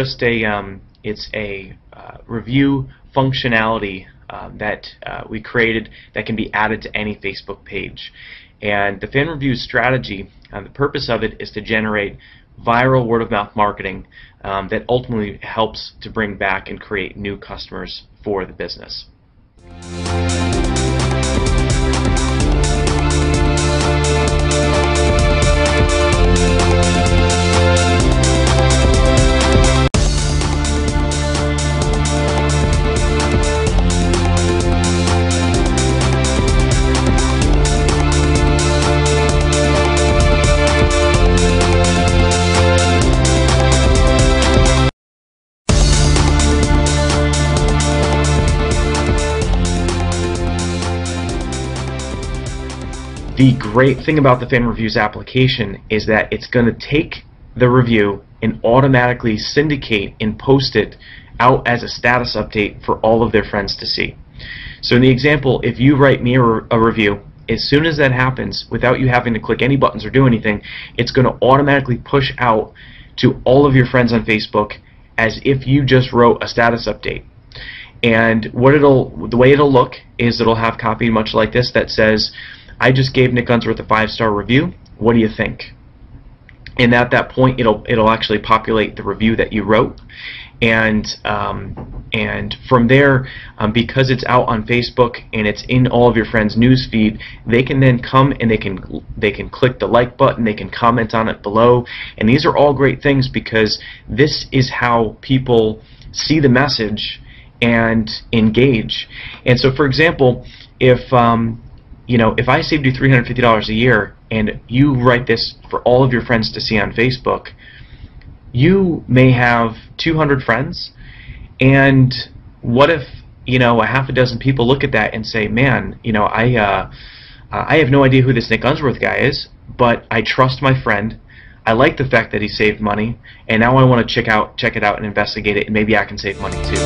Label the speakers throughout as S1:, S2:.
S1: just a review functionality that we created that can be added to any Facebook page. And the fan review strategy, the purpose of it is to generate viral word-of-mouth marketing that ultimately helps to bring back and create new customers for the business. The great thing about the fan reviews application is that it's going to take the review and automatically syndicate and post it out as a status update for all of their friends to see. So in the example, if you write me a review, as soon as that happens, without you having to click any buttons or do anything, it's going to automatically push out to all of your friends on Facebook as if you just wrote a status update. And the way it'll look is it'll have copied much like this that says, "I just gave Nick Unsworth a 5-star review. What do you think?" And at that point, it'll actually populate the review that you wrote, and from there, because it's out on Facebook and it's in all of your friends' news feed, they can then come and they can click the like button, they can comment on it below, and these are all great things because this is how people see the message and engage. And so, for example, if if I saved you $350 a year and you write this for all of your friends to see on Facebook, you may have 200 friends, and what if a half a dozen people look at that and say, "Man, I have no idea who this Nick Unsworth guy is, but I trust my friend. I like the fact that he saved money, and now I want to check it out and investigate it, and maybe I can save money too."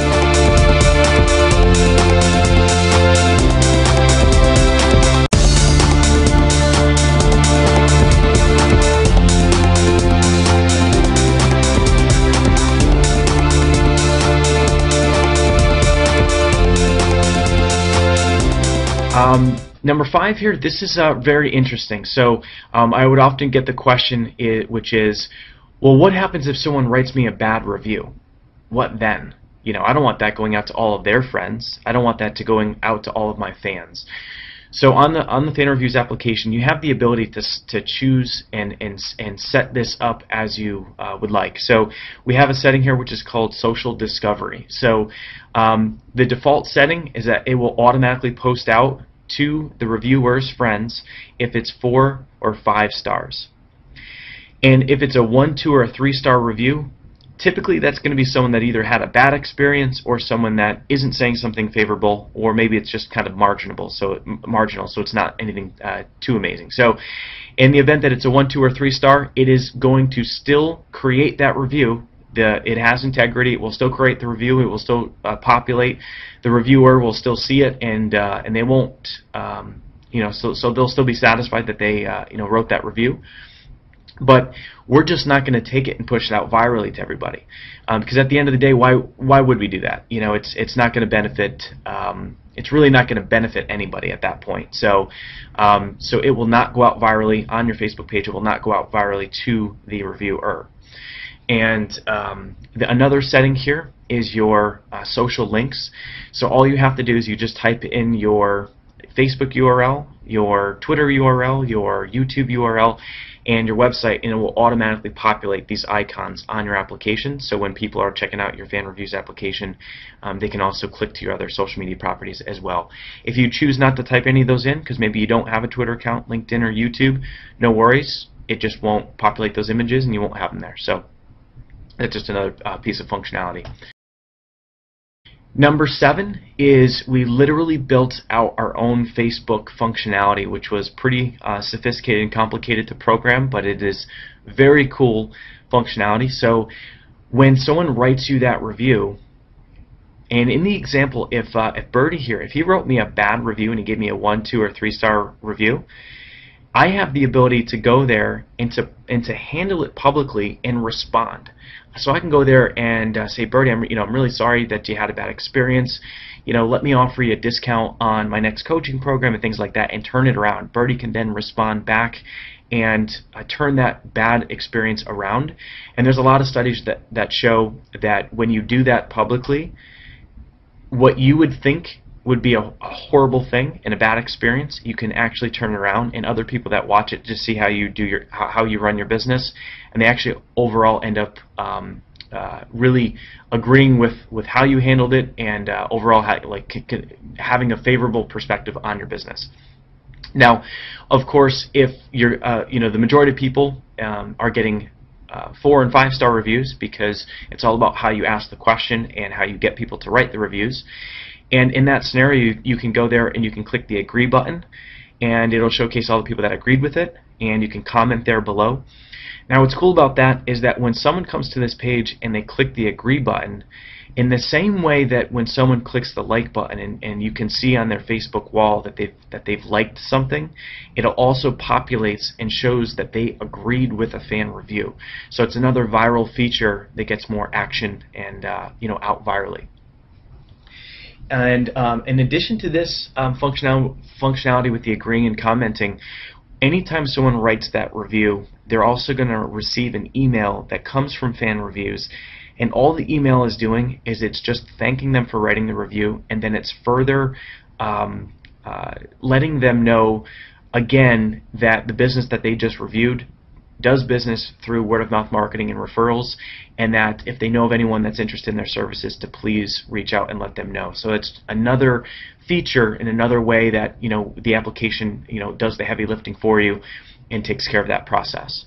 S1: Number 5 here, this is very interesting. So I would often get the question, which is, well, what happens if someone writes me a bad review? What then? I don't want that going out to all of their friends. I don't want that going out to all of my fans. So on the fan reviews application, you have the ability to choose and set this up as you would like. So we have a setting here which is called social discovery. So the default setting is that it will automatically post out to the reviewer's friends if it's 4 or 5 stars. And if it's a 1, 2, or a 3-star review, typically that's going to be someone that either had a bad experience or someone that isn't saying something favorable, or maybe it's just kind of marginal, so it's not anything too amazing. So in the event that it's a 1, 2, or 3-star, it is going to still create that review. It has integrity. It will still create the review. It will still populate. The reviewer will still see it, and they won't, so they'll still be satisfied that they, wrote that review. But we're just not going to take it and push it out virally to everybody, because at the end of the day, why would we do that? It's not going to benefit. It's really not going to benefit anybody at that point. So it will not go out virally on your Facebook page. It will not go out virally to the reviewer. And another setting here is your social links. So all you have to do is you just type in your Facebook URL, your Twitter URL, your YouTube URL, and your website, and it will automatically populate these icons on your application. So when people are checking out your fan reviews application, they can also click to your other social media properties as well. If you choose not to type any of those in, because maybe you don't have a Twitter account, LinkedIn, or YouTube, no worries. It just won't populate those images, and you won't have them there. So that's just another piece of functionality. Number 7 is we literally built out our own Facebook functionality, which was pretty sophisticated and complicated to program, but it is very cool functionality. So when someone writes you that review, and in the example, if Birdie here, if he wrote me a bad review and he gave me a 1, 2, or 3-star review, I have the ability to go there and to handle it publicly and respond. So I can go there and say, Bertie, I'm really sorry that you had a bad experience. Let me offer you a discount on my next coaching program and things like that, and turn it around. Bertie can then respond back and turn that bad experience around. And there's a lot of studies that show that when you do that publicly, what you would think would be a horrible thing and a bad experience, you can actually turn it around, and other people that watch it just see how you do how you run your business, and they actually overall end up really agreeing with how you handled it, and overall having a favorable perspective on your business. Now, of course, if you're the majority of people are getting 4- and 5-star reviews, because it's all about how you ask the question and how you get people to write the reviews. And in that scenario, you can go there and you can click the agree button, and it'll showcase all the people that agreed with it, and you can comment there below. Now, what's cool about that is that when someone comes to this page and they click the agree button, in the same way that when someone clicks the like button and you can see on their Facebook wall that they've liked something, it also populates and shows that they agreed with a fan review. So it's another viral feature that gets more action and out virally. And in addition to this functionality with the agreeing and commenting, anytime someone writes that review, they're also going to receive an email that comes from fan reviews, and all the email is doing is it's just thanking them for writing the review, and then it's further letting them know again that the business that they just reviewed does business through word-of-mouth marketing and referrals, and that if they know of anyone that's interested in their services, to please reach out and let them know. So it's another feature and another way that the application does the heavy lifting for you and takes care of that process.